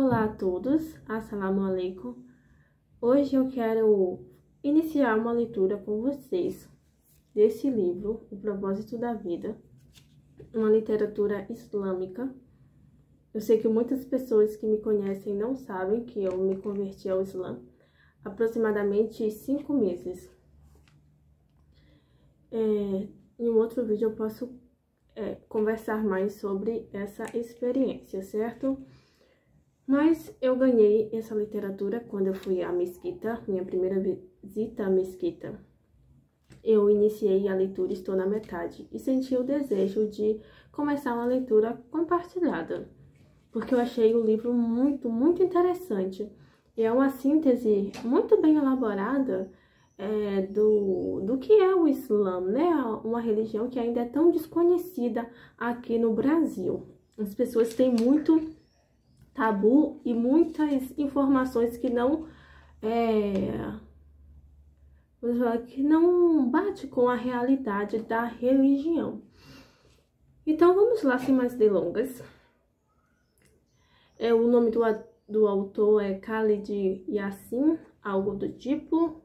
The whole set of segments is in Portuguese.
Olá a todos, Assalamu alaikum. Hoje eu quero iniciar uma leitura com vocês desse livro, O Propósito da Vida, uma literatura islâmica. Eu sei que muitas pessoas que me conhecem não sabem que eu me converti ao Islã há aproximadamente 5 meses. Em um outro vídeo eu posso conversar mais sobre essa experiência, certo? Mas eu ganhei essa literatura quando eu fui à mesquita, minha primeira visita à mesquita. Eu iniciei a leitura, estou na metade, e senti o desejo de começar uma leitura compartilhada, porque eu achei o livro muito interessante. E é uma síntese muito bem elaborada do que é o Islã, né? Uma religião que ainda é tão desconhecida aqui no Brasil. As pessoas têm muito tabu e muitas informações que não bate com a realidade da religião. Então vamos lá, sem mais delongas. O nome do autor é Khalid Yasin, algo do tipo,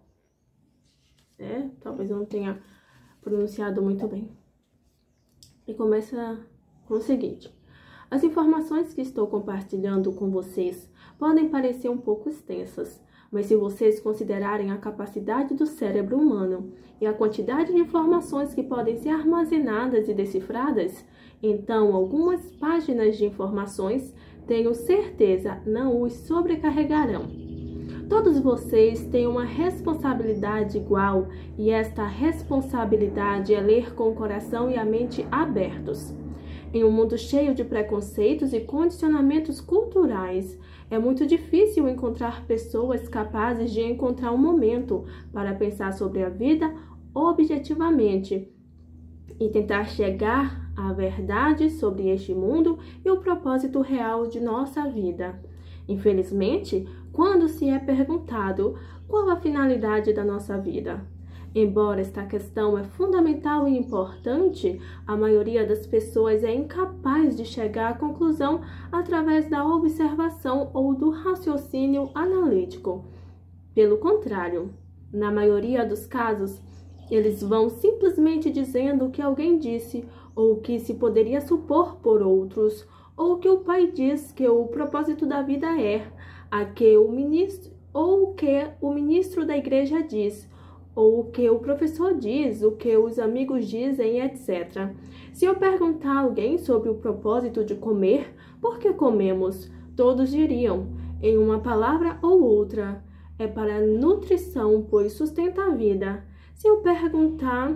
talvez eu não tenha pronunciado muito bem. E começa com o seguinte: as informações que estou compartilhando com vocês podem parecer um pouco extensas, mas se vocês considerarem a capacidade do cérebro humano e a quantidade de informações que podem ser armazenadas e decifradas, então algumas páginas de informações, tenho certeza, não os sobrecarregarão. Todos vocês têm uma responsabilidade igual, e esta responsabilidade é ler com o coração e a mente abertos. Em um mundo cheio de preconceitos e condicionamentos culturais, é muito difícil encontrar pessoas capazes de encontrar um momento para pensar sobre a vida objetivamente e tentar chegar à verdade sobre este mundo e o propósito real de nossa vida. Infelizmente, quando se é perguntado qual a finalidade da nossa vida, embora esta questão é fundamental e importante, a maioria das pessoas é incapaz de chegar à conclusão através da observação ou do raciocínio analítico. Pelo contrário, na maioria dos casos, eles vão simplesmente dizendo o que alguém disse, ou o que se poderia supor por outros, ou o que o pai diz que o propósito da vida é, ou o que o ministro da igreja diz, ou o que o professor diz, o que os amigos dizem, etc. Se eu perguntar a alguém sobre o propósito de comer, por que comemos? Todos diriam, em uma palavra ou outra, é para nutrição, pois sustenta a vida. Se eu perguntar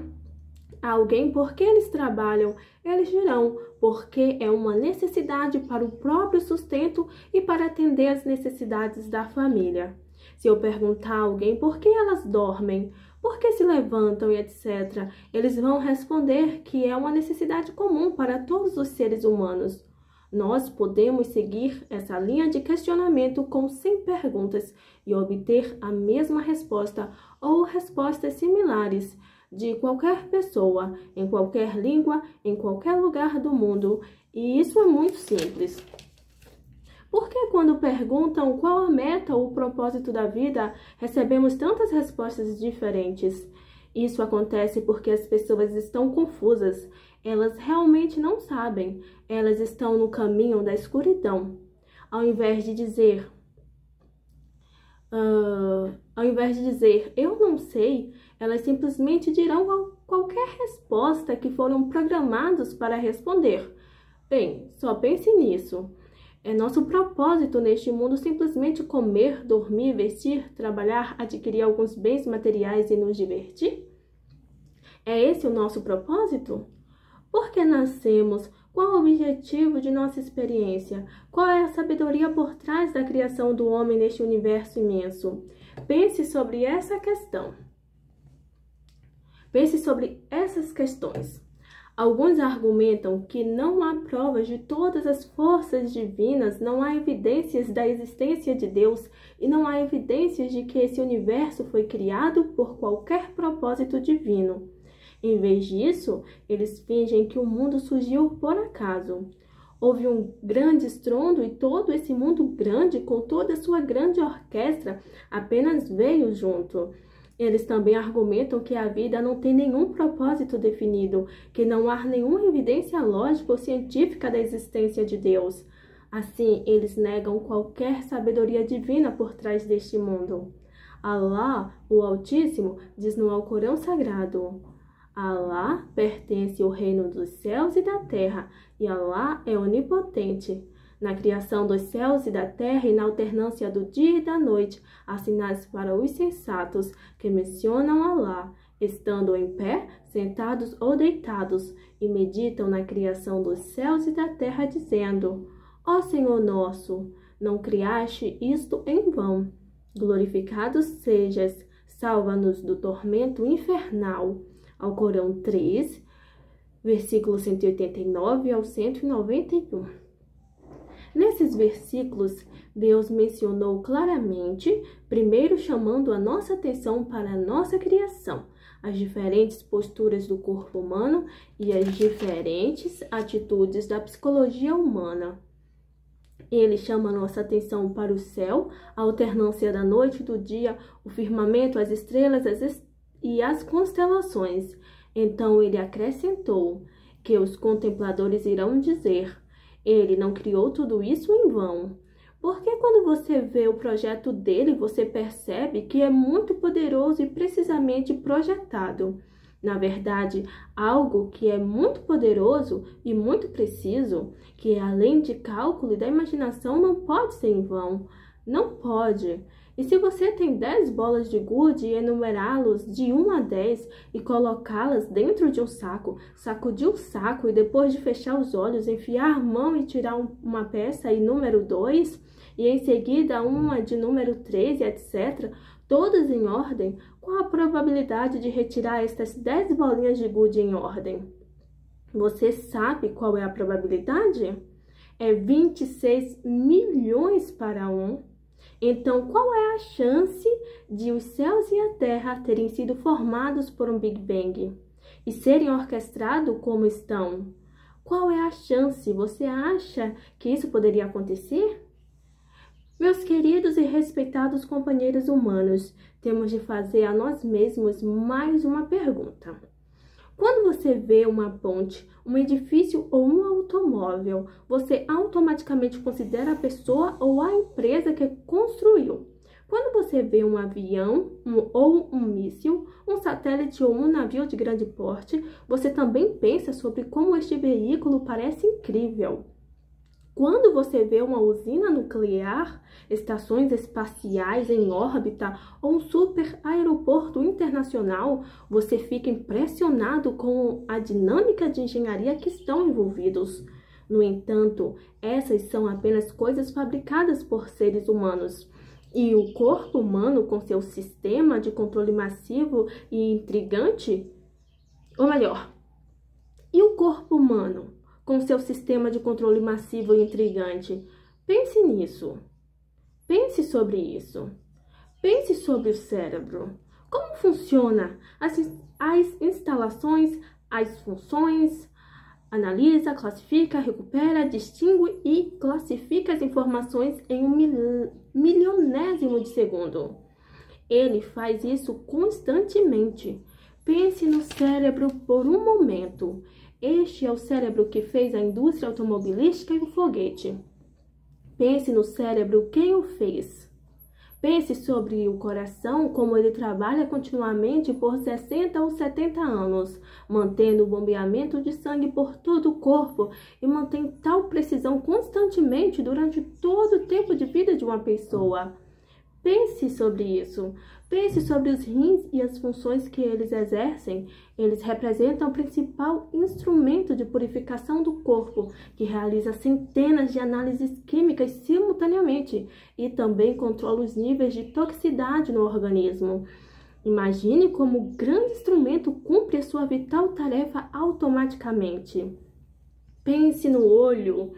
a alguém por que eles trabalham, eles dirão, porque é uma necessidade para o próprio sustento e para atender às necessidades da família. Se eu perguntar a alguém por que elas dormem, por que se levantam e etc., eles vão responder que é uma necessidade comum para todos os seres humanos. Nós podemos seguir essa linha de questionamento com 100 perguntas e obter a mesma resposta ou respostas similares de qualquer pessoa, em qualquer língua, em qualquer lugar do mundo. E isso é muito simples. Por que quando perguntam qual a meta ou o propósito da vida, recebemos tantas respostas diferentes? Isso acontece porque as pessoas estão confusas. Elas realmente não sabem. Elas estão no caminho da escuridão. Ao invés de dizer eu não sei, elas simplesmente dirão qualquer resposta que foram programados para responder. Bem, só pense nisso. É nosso propósito neste mundo simplesmente comer, dormir, vestir, trabalhar, adquirir alguns bens materiais e nos divertir? É esse o nosso propósito? Por que nascemos? Qual o objetivo de nossa experiência? Qual é a sabedoria por trás da criação do homem neste universo imenso? Pense sobre essa questão. Pense sobre essas questões. Alguns argumentam que não há provas de todas as forças divinas, não há evidências da existência de Deus e não há evidências de que esse universo foi criado por qualquer propósito divino. Em vez disso, eles fingem que o mundo surgiu por acaso. Houve um grande estrondo e todo esse mundo grande, com toda a sua grande orquestra, apenas veio junto. Eles também argumentam que a vida não tem nenhum propósito definido, que não há nenhuma evidência lógica ou científica da existência de Deus. Assim, eles negam qualquer sabedoria divina por trás deste mundo. Alá, o Altíssimo, diz no Alcorão Sagrado: Alá pertence ao reino dos céus e da terra, e Alá é onipotente. Na criação dos céus e da terra e na alternância do dia e da noite, há sinais para os sensatos que mencionam Alá, estando em pé, sentados ou deitados, e meditam na criação dos céus e da terra, dizendo: Ó Senhor nosso, não criaste isto em vão. Glorificado sejas, salva-nos do tormento infernal. Alcorão 3, versículos 189 ao 191. Nesses versículos, Deus mencionou claramente, primeiro chamando a nossa atenção para a nossa criação, as diferentes posturas do corpo humano e as diferentes atitudes da psicologia humana. Ele chama a nossa atenção para o céu, a alternância da noite e do dia, o firmamento, as estrelas e as constelações. Então ele acrescentou que os contempladores irão dizer: Ele não criou tudo isso em vão. Porque quando você vê o projeto dele, você percebe que é muito poderoso e precisamente projetado. Na verdade, algo que é muito poderoso e muito preciso, que é além de cálculo e da imaginação, não pode ser em vão. Não pode. E se você tem 10 bolas de gude e enumerá-los de 1 a 10 e colocá-las dentro de um saco, sacudir o saco e depois de fechar os olhos, enfiar a mão e tirar uma peça e número 2, e em seguida uma de número 3 e etc., todas em ordem, qual a probabilidade de retirar estas 10 bolinhas de gude em ordem? Você sabe qual é a probabilidade? É 26 milhões para 1. Então, qual é a chance de os céus e a terra terem sido formados por um Big Bang e serem orquestrados como estão? Qual é a chance? Você acha que isso poderia acontecer? Meus queridos e respeitados companheiros humanos, temos de fazer a nós mesmos mais uma pergunta. Quando você vê uma ponte, um edifício ou um automóvel, você automaticamente considera a pessoa ou a empresa que construiu. Quando você vê um avião ou um míssil, um satélite ou um navio de grande porte, você também pensa sobre como este veículo parece incrível. Quando você vê uma usina nuclear, estações espaciais em órbita ou um super aeroporto internacional, você fica impressionado com a dinâmica de engenharia que estão envolvidos. No entanto, essas são apenas coisas fabricadas por seres humanos. E o corpo humano, com seu sistema de controle massivo e intrigante, ou melhor, e o corpo humano, com seu sistema de controle massivo e intrigante? Pense nisso. Pense sobre isso. Pense sobre o cérebro. Como funciona as instalações, as funções? Analisa, classifica, recupera, distingue e classifica as informações em um milionésimo de segundo. Ele faz isso constantemente. Pense no cérebro por um momento. Este é o cérebro que fez a indústria automobilística e o foguete. Pense no cérebro quem o fez. Pense sobre o coração, como ele trabalha continuamente por 60 ou 70 anos, mantendo o bombeamento de sangue por todo o corpo e mantém tal precisão constantemente durante todo o tempo de vida de uma pessoa. Pense sobre isso. Pense sobre os rins e as funções que eles exercem. Eles representam o principal instrumento de purificação do corpo, que realiza centenas de análises químicas simultaneamente e também controla os níveis de toxicidade no organismo. Imagine como o grande instrumento cumpre a sua vital tarefa automaticamente. Pense no olho.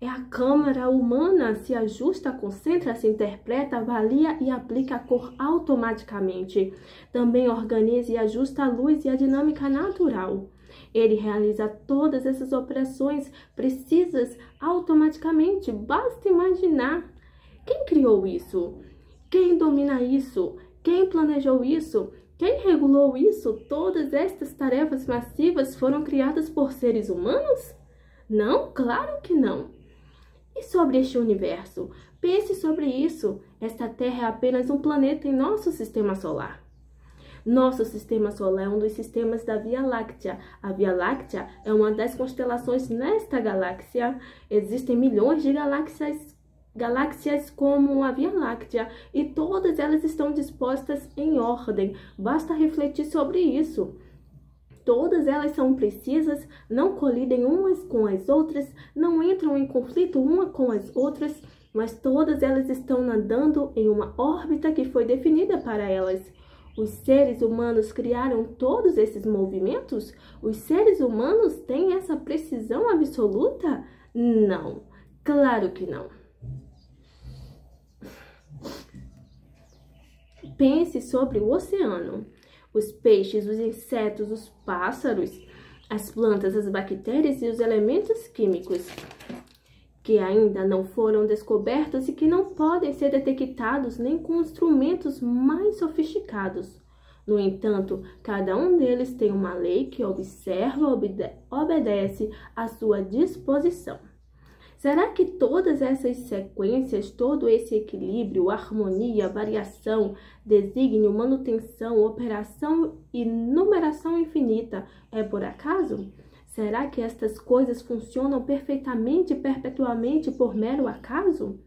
É a câmera humana, se ajusta, concentra, se interpreta, avalia e aplica a cor automaticamente. Também organiza e ajusta a luz e a dinâmica natural. Ele realiza todas essas operações precisas automaticamente. Basta imaginar. Quem criou isso? Quem domina isso? Quem planejou isso? Quem regulou isso? Todas estas tarefas massivas foram criadas por seres humanos? Não, claro que não. E sobre este universo? Pense sobre isso. Esta Terra é apenas um planeta em nosso sistema solar. Nosso sistema solar é um dos sistemas da Via Láctea. A Via Láctea é uma das constelações nesta galáxia. Existem milhões de galáxias como a Via Láctea, e todas elas estão dispostas em ordem. Basta refletir sobre isso. Todas elas são precisas, não colidem umas com as outras, não entram em conflito uma com as outras, mas todas elas estão nadando em uma órbita que foi definida para elas. Os seres humanos criaram todos esses movimentos? Os seres humanos têm essa precisão absoluta? Não, claro que não. Pense sobre o oceano. Os peixes, os insetos, os pássaros, as plantas, as bactérias e os elementos químicos que ainda não foram descobertos e que não podem ser detectados nem com instrumentos mais sofisticados. No entanto, cada um deles tem uma lei que observa, obedece à sua disposição. Será que todas essas sequências, todo esse equilíbrio, harmonia, variação, desígnio, manutenção, operação e numeração infinita é por acaso? Será que estas coisas funcionam perfeitamente e perpetuamente por mero acaso?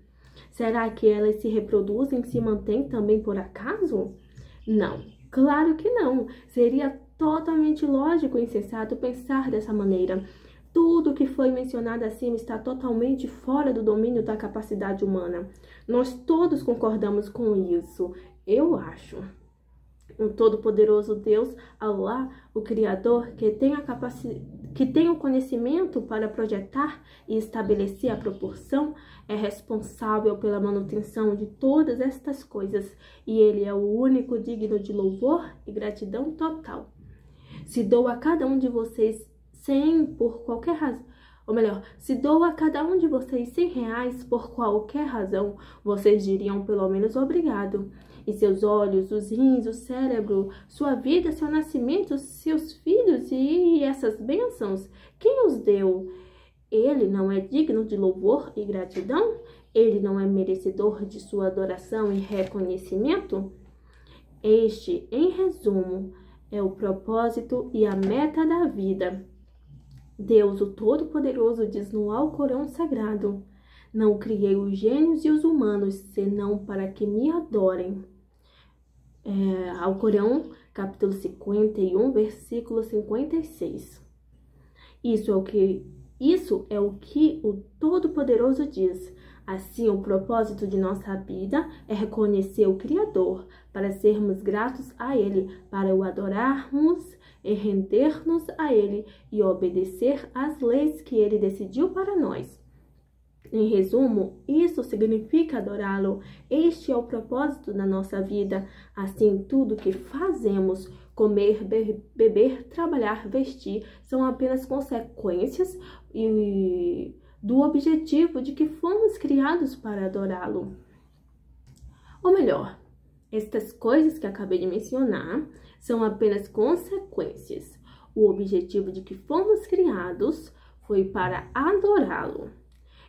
Será que elas se reproduzem e se mantêm também por acaso? Não, claro que não. Seria totalmente lógico e insensato pensar dessa maneira. Tudo que foi mencionado acima está totalmente fora do domínio da capacidade humana. Nós todos concordamos com isso, eu acho. O todo-poderoso Deus, Allah, o Criador, que tem o conhecimento para projetar e estabelecer a proporção, é responsável pela manutenção de todas estas coisas, e Ele é o único digno de louvor e gratidão total. Se dou a cada um de vocês 100 por qualquer razão, ou melhor, se dou a cada um de vocês R$100 por qualquer razão, vocês diriam pelo menos obrigado. E seus olhos, os rins, o cérebro, sua vida, seu nascimento, seus filhos e essas bênçãos, quem os deu? Ele não é digno de louvor e gratidão? Ele não é merecedor de sua adoração e reconhecimento? Este, em resumo, é o propósito e a meta da vida. Deus, o Todo-Poderoso, diz no Alcorão Sagrado: não criei os gênios e os humanos, senão para que me adorem. Alcorão, capítulo 51, versículo 56. Isso é o que o Todo-Poderoso diz. Assim, o propósito de nossa vida é reconhecer o Criador, para sermos gratos a Ele, para o adorarmos e render-nos a Ele e obedecer às leis que Ele decidiu para nós. Em resumo, isso significa adorá-lo. Este é o propósito da nossa vida. Assim, tudo que fazemos, comer, beber, trabalhar, vestir, são apenas consequências do objetivo de que fomos criados para adorá-lo. Ou melhor, estas coisas que acabei de mencionar são apenas consequências. O objetivo de que fomos criados foi para adorá-lo.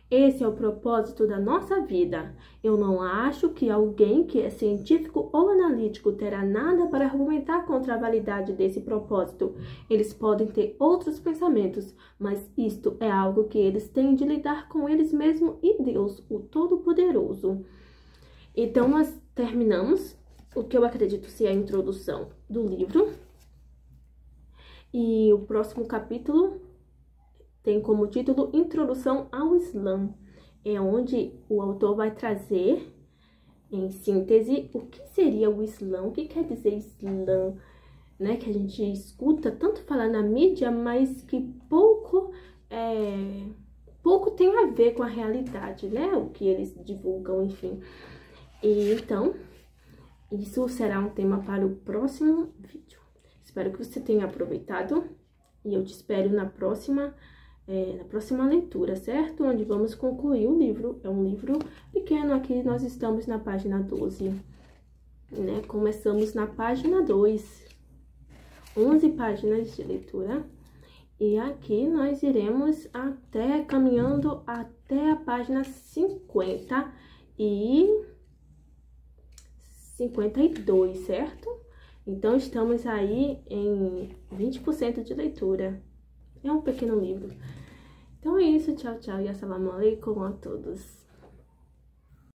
Esse é o propósito da nossa vida. Eu não acho que alguém que é científico ou analítico terá nada para argumentar contra a validade desse propósito. Eles podem ter outros pensamentos, mas isto é algo que eles têm de lidar com eles mesmos e Deus, o Todo-Poderoso. Então, nós terminamos o que eu acredito ser a introdução do livro. E o próximo capítulo tem como título Introdução ao Islã. É onde o autor vai trazer, em síntese, o que seria o Islã, o que quer dizer Islã, né? Que a gente escuta tanto falar na mídia, mas que pouco tem a ver com a realidade, né? O que eles divulgam, enfim. E então, isso será um tema para o próximo vídeo. Espero que você tenha aproveitado E eu te espero na próxima leitura, certo? Onde vamos concluir o livro. É um livro pequeno, aqui nós estamos na página 12, né? Começamos na página 2, 11 páginas de leitura. E aqui nós iremos caminhando até a página 50 e 52, certo? Então, estamos aí em 20% de leitura. É um pequeno livro. Então é isso, tchau, tchau e assalamu alaikum a todos.